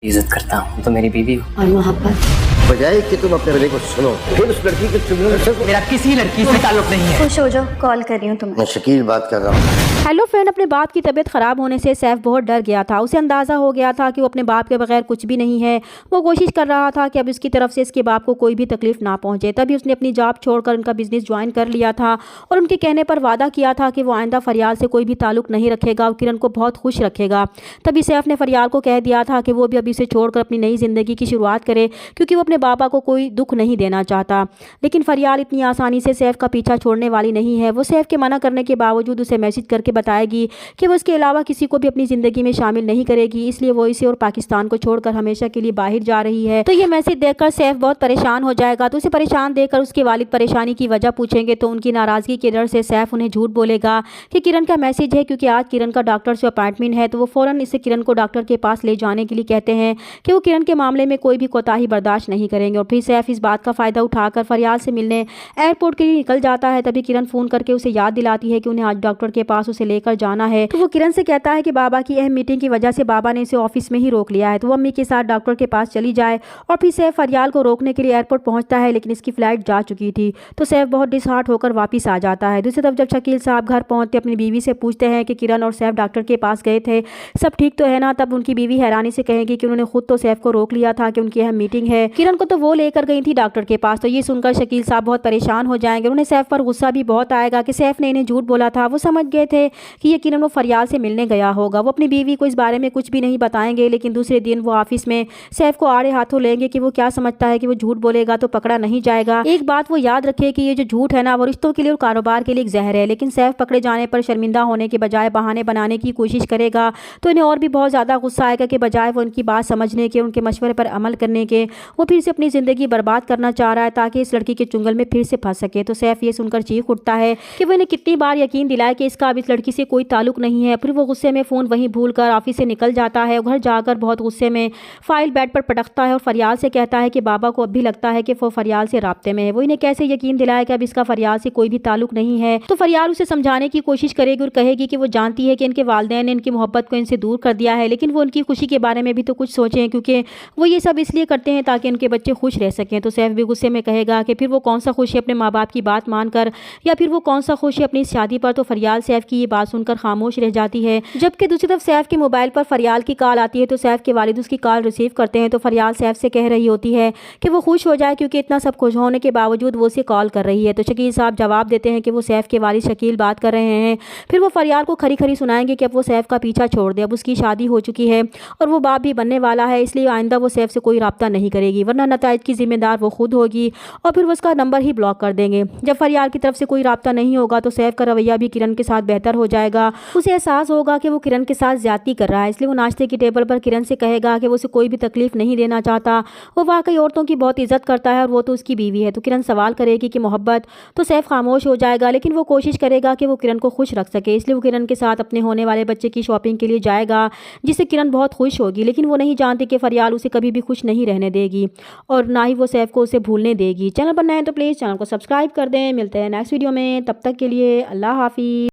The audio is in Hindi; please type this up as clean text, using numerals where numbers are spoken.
इज्जत करता हूँ तो मेरी बीवी हो। और मोहब्बत बजाय कि तुम अपने बड़े को सुनो फिर उस लड़की के चुगलियों में मेरा किसी लड़की से ताल्लुक नहीं है। खुश हो जाओ, कॉल कर रही हूँ तुम्हें। मैं शकील बात कर रहा हूँ। हेलो फ्रेंड, अपने बाप की तबीयत ख़राब होने से सैफ बहुत डर गया था। उसे अंदाज़ा हो गया था कि वो अपने बाप के बगैर कुछ भी नहीं है। वो कोशिश कर रहा था कि अब उसकी तरफ से इसके बाप को कोई भी तकलीफ ना पहुंचे। तभी उसने अपनी जॉब छोड़कर उनका बिजनेस ज्वाइन कर लिया था और उनके कहने पर वादा किया था कि वो आइंदा फरियाल से कोई भी ताल्लुक नहीं रखेगा और किरण को बहुत खुश रखेगा। तभी सैफ ने फरियाल को कह दिया था कि वो भी अभी से छोड़कर अपनी नई ज़िंदगी की शुरुआत करे, क्योंकि वो अपने बाबा को कोई दुख नहीं देना चाहता। लेकिन फरियाल इतनी आसानी से सैफ का पीछा छोड़ने वाली नहीं है। वो सैफ के मना करने के बावजूद उसे मैसेज करके बताएगी कि वो इसके अलावा किसी को भी अपनी ज़िंदगी में शामिल नहीं करेगी, इसलिए वो इसे और पाकिस्तान को छोड़कर हमेशा के लिए बाहर जा रही है। तो ये मैसेज देखकर सैफ बहुत परेशान हो जाएगा। तो उसे परेशान देखकर उसके वालिद परेशानी की वजह पूछेंगे तो उनकी नाराज़गी के डर से सैफ उन्हें झूठ बोलेगा कि किरण का मैसेज है, क्योंकि आज किरण का डॉक्टर से अपॉइंटमेंट है। तो वो फ़ौरन इसे किरण को डॉक्टर के पास ले जाने के लिए कहते हैं कि वो किरण के मामले में कोई भी कोताही बर्दाश्त नहीं करेंगे। और फिर सैफ इस बात का फ़ायदा उठाकर फरियाल से मिलने एयरपोर्ट के लिए निकल जाता है। तभी किरण फ़ोन करके उसे याद दिलाती है कि उन्हें आज डॉक्टर के पास उसे लेकर जाना है। तो वो किरण से कहता है कि बाबा की अहम मीटिंग की वजह से बाबा ने इसे ऑफिस में ही रोक लिया है, तो वो अम्मी के साथ डॉक्टर के पास चली जाए। और फिर सैफ फरियाल को रोकने के लिए एयरपोर्ट पहुंचता है, लेकिन इसकी फ्लाइट जा चुकी थी। तो सैफ बहुत डिसहार्ट होकर वापस आ जाता है। दूसरी तरफ जब शकील साहब घर पहुंचते अपनी बीवी से पूछते हैं कि किरण और सैफ डॉक्टर के पास गए थे, सब ठीक तो है ना। तब उनकी बीवी हैरानी से कहेगी कि उन्होंने खुद तो सैफ को रोक लिया था कि उनकी अहम मीटिंग है, किरण को तो वो लेकर गई थी डॉक्टर के पास। तो ये सुनकर शकील साहब बहुत परेशान हो जाएंगे। उन्हें सैफ पर गुस्सा भी बहुत आएगा कि सैफ ने इन्हें झूठ बोला था। वो समझ गए थे कि ये किरण वो फरियाल से मिलने गया होगा। वो अपनी बीवी को इस बारे में कुछ भी नहीं बताएंगे, लेकिन दूसरे दिन वो ऑफिस में सैफ को आड़े हाथों लेंगे कि वो क्या समझता है कि वो झूठ बोलेगा तो पकड़ा नहीं जाएगा। एक बात वो याद रखे कि ये जो झूठ है ना, वो रिश्तों के लिए और कारोबार के लिए एक जहर है। लेकिन सैफ पकड़े जाने पर शर्मिंदा होने के बजाय बहाने बनाने की कोशिश करेगा, तो इन्हें और भी बहुत ज़्यादा गुस्सा आएगा कि बजाय वो उनकी बात समझने के, उनके मशवरे पर अमल करने के, वो फिर से अपनी ज़िंदगी बर्बाद करना चाह रहा है ताकि इस लड़की के चुंगल में फिर से फंस सके। तो सैफ ये सुनकर चीख उठता है कि वो इन्हें कितनी बार यकीन दिलाए कि इसका अब इस लड़की से कोई ताल्लुक नहीं है। फिर वो गुस्से में फ़ोन वहीं भूलकर ऑफिस से निकल जाता है। घर जाकर बहुत गुस्से में फाइल बेड पर पटकता है और फरियाल से कहता है कि बाबा को अब भी लगता है कि वो फरियाल से राब्ते में है। वो इन्हें कैसे यकीन दिलाए कि अब इसका फरियाल से कोई भी ताल्लुक नहीं है। तो फरियाल उसे समझाने की कोशिश करेगी और कहेगी कि वो जानती है कि इनके वालिदैन ने इनकी मोहब्बत को इनसे दूर कर दिया है, लेकिन वो उनकी खुशी के बारे में भी तो कुछ सोचें, क्योंकि वो ये सब इसलिए करते हैं ताकि उनके बच्चे खुश रह सकें। तो सैफ भी गुस्से में कहेगा कि फिर वो कौन सा खुश है अपने माँ बाप की बात मानकर, या फिर वो कौन सा खुश है अपनी शादी पर। तो फरियाल सैफ की ये बात सुनकर खामोश रह जाती है। जबकि दूसरी तरफ सैफ के मोबाइल पर फरियाल की कॉल आती है। तो सैफ के वालिद उसकी कॉल रिसीव करते हैं। तो फरियाल सैफ से कह रही होती है कि वो खुश हो जाए, क्योंकि इतना सब खुश होने के बावजूद वो उसे कॉल कर रही है। तो शकील साहब जवाब देते हैं कि वो सैफ के वालिद शकील बात कर रहे हैं। फिर वो फरियाल को खरी खरी सुनाएंगे कि अब वो सैफ का पीछा छोड़ दे, अब उसकी शादी हो चुकी है और वो बाप भी बनने वाला है, इसलिए आइंदा वो सैफ से कोई रब्ता नहीं करेगी, वरना नताइज की जिम्मेदार वो खुद होगी। और फिर वो उसका नंबर ही ब्लॉक कर देंगे। जब फरियाल की तरफ से कोई रब्ता नहीं होगा तो सैफ का रवैया भी किरण के साथ बेहतर हो जाएगा। उसे एहसास होगा कि वो किरण के साथ ज्यादती कर रहा है, इसलिए वो नाश्ते की टेबल पर किरण से कहेगा कि वो उसे कोई भी तकलीफ नहीं देना चाहता। वो वाकई औरतों की बहुत इज्जत करता है और वो तो उसकी बीवी है। तो किरण सवाल करेगी कि मोहब्बत, तो सैफ खामोश हो जाएगा, लेकिन वो कोशिश करेगा कि वो किरण को खुश रख सके, इसलिए वो किरण के साथ अपने होने वाले बच्चे की शॉपिंग के लिए जाएगा, जिससे किरण बहुत खुश होगी। लेकिन वो नहीं जानती कि फरियाल उसे कभी भी खुश नहीं रहने देगी और ना ही वो सैफ को उसे भूलने देगी। चैनल पर नए हैं तो प्लीज़ चैनल को सब्सक्राइब कर दें। मिलते हैं नेक्स्ट वीडियो में, तब तक के लिए अल्लाह हाफिज़।